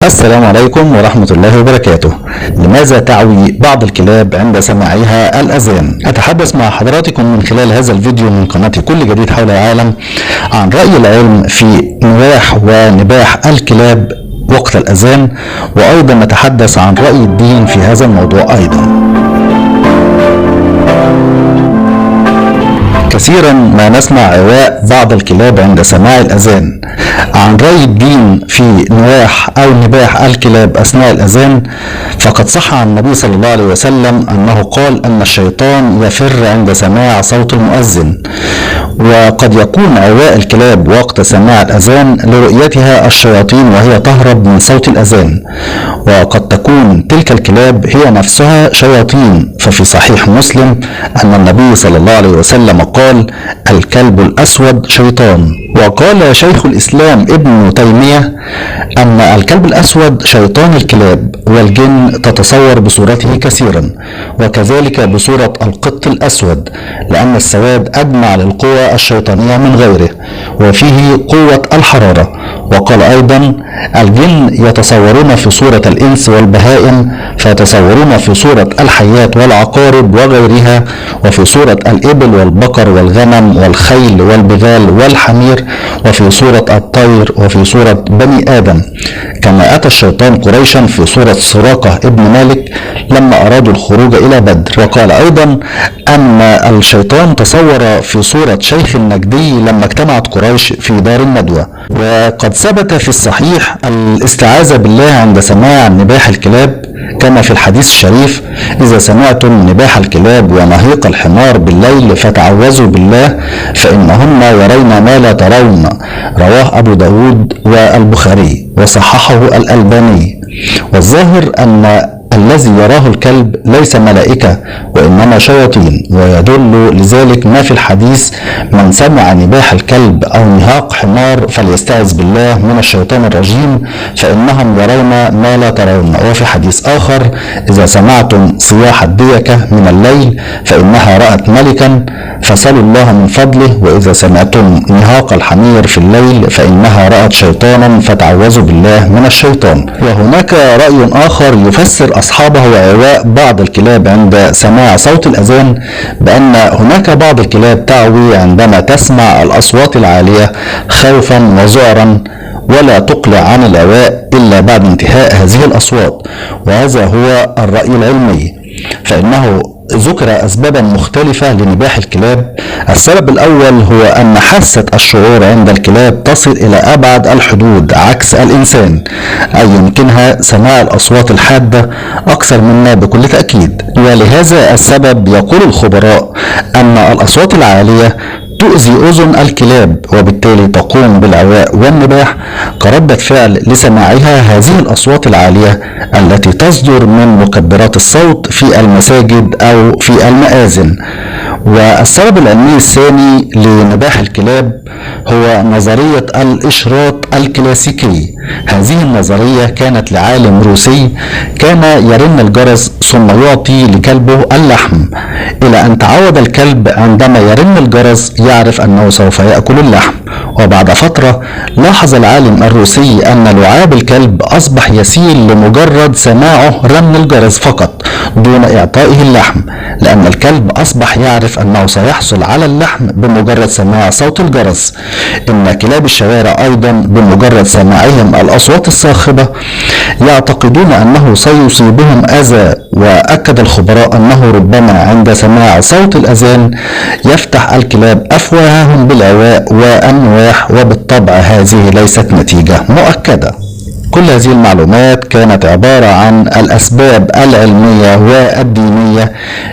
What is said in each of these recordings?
السلام عليكم ورحمة الله وبركاته. لماذا تعوي بعض الكلاب عند سماعها الأذان؟ أتحدث مع حضراتكم من خلال هذا الفيديو من قناة كل جديد حول العالم عن رأي العلم في نواح ونباح الكلاب وقت الأذان، وأيضا نتحدث عن رأي الدين في هذا الموضوع أيضا. كثيرا ما نسمع عواء بعض الكلاب عند سماع الأذان. عن رأي الدين في نواح أو نباح الكلاب أثناء الأذان، فقد صح عن النبي صلى الله عليه وسلم أنه قال أن الشيطان يفر عند سماع صوت المؤذن، وقد يكون عواء الكلاب وقت سماع الأذان لرؤيتها الشياطين وهي تهرب من صوت الأذان، وقد تكون تلك الكلاب هي نفسها شياطين. ففي صحيح مسلم أن النبي صلى الله عليه وسلم قال: الكلب الأسود شيطان. وقال شيخ الإسلام ابن تيمية أن الكلب الأسود شيطان الكلاب، والجن تتصور بصورته كثيرا، وكذلك بصورة القط الأسود، لأن السواد أجمع للقوى الشيطانية من غيره، وفيه قوة الحرارة. وقال أيضا: الجن يتصورون في صورة الإنس والبهائم، فيتصورون في صورة الحيات والعقارب وغيرها، وفي صورة الإبل والبقر والغنم والخيل والبغال والحمير، وفي صورة الطير، وفي صورة بني آدم. كما أتى الشيطان قريشا في صورة سراقة ابن مالك لما أرادوا الخروج إلى بدر. وقال أيضا أن الشيطان تصور في صورة شيخ النجدي لما اجتمعت قريش في دار الندوة. وقد ثبت في الصحيح الاستعاذة بالله عند سماع نباح الكلاب، كما في الحديث الشريف: إذا سمعتم نباح الكلاب ونهيق الحمار بالليل فتعوذوا بالله فإنهن يرين ما لا ترون. رواه أبو داود والبخاري وصححه الألباني. والظاهر أن الذي يراه الكلب ليس ملائكة وإنما شياطين، ويدل لذلك ما في الحديث: من سمع نباح الكلب أو نهاق حمار فليستعذ بالله من الشيطان الرجيم فإنهم يرون ما لا ترون. وفي حديث آخر: إذا سمعتم صياح الديكة من الليل فإنها رأت ملكا فسلوا الله من فضله، وإذا سمعتم نهاق الحمير في الليل فإنها رأت شيطانا فتعوذوا بالله من الشيطان. وهناك رأي آخر يفسر أصحابه وعواء بعض الكلاب عند سماع صوت الأذان بأن هناك بعض الكلاب تعوي عندما تسمع الأصوات العالية خوفا وذعرا، ولا تقلع عن العواء إلا بعد انتهاء هذه الأصوات. وهذا هو الرأي العلمي، فإنه ذكر أسبابا مختلفة لنباح الكلاب. السبب الأول هو أن حاسة الشعور عند الكلاب تصل إلى أبعد الحدود عكس الإنسان، أي يمكنها سماع الأصوات الحادة أكثر منا بكل تأكيد. ولهذا السبب يقول الخبراء أن الأصوات العالية تؤذي أذن الكلاب، وبالتالي تقوم بالعواء والنباح كردة فعل لسماعها هذه الأصوات العالية التي تصدر من مكبرات الصوت في المساجد أو في المآذن. والسبب العلمي الثاني لنباح الكلاب هو نظرية الإشراط الكلاسيكي. هذه النظرية كانت لعالم روسي كان يرن الجرس ثم يعطي لكلبه اللحم، إلى أن تعود الكلب عندما يرن الجرس يعرف أنه سوف يأكل اللحم. وبعد فترة لاحظ العالم الروسي أن لعاب الكلب أصبح يسيل لمجرد سماعه رن الجرس فقط دون إعطائه اللحم، لأن الكلب أصبح يعرف أنه سيحصل على اللحم بمجرد سماع صوت الجرس. إن كلاب الشوارع أيضا بمجرد سماعهم الأصوات الصاخبة يعتقدون أنه سيصيبهم أذى. وأكد الخبراء أنه ربما عند سماع صوت الأذان يفتح الكلاب أفواههم بالعواء والنواح، وبالطبع هذه ليست نتيجة مؤكدة. كل هذه المعلومات كانت عبارة عن الأسباب العلمية والدينية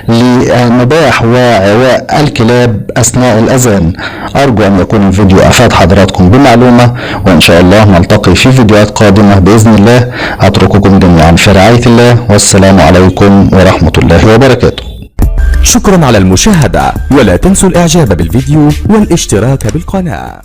لنباح وعواء الكلاب أثناء الأذان. أرجو أن يكون الفيديو أفاد حضراتكم بمعلومة، وإن شاء الله نلتقي في فيديوهات قادمة بإذن الله. أترككم جميعا في رعاية الله، والسلام عليكم ورحمة الله وبركاته. شكرا على المشاهدة، ولا تنسوا الإعجاب بالفيديو والاشتراك بالقناة.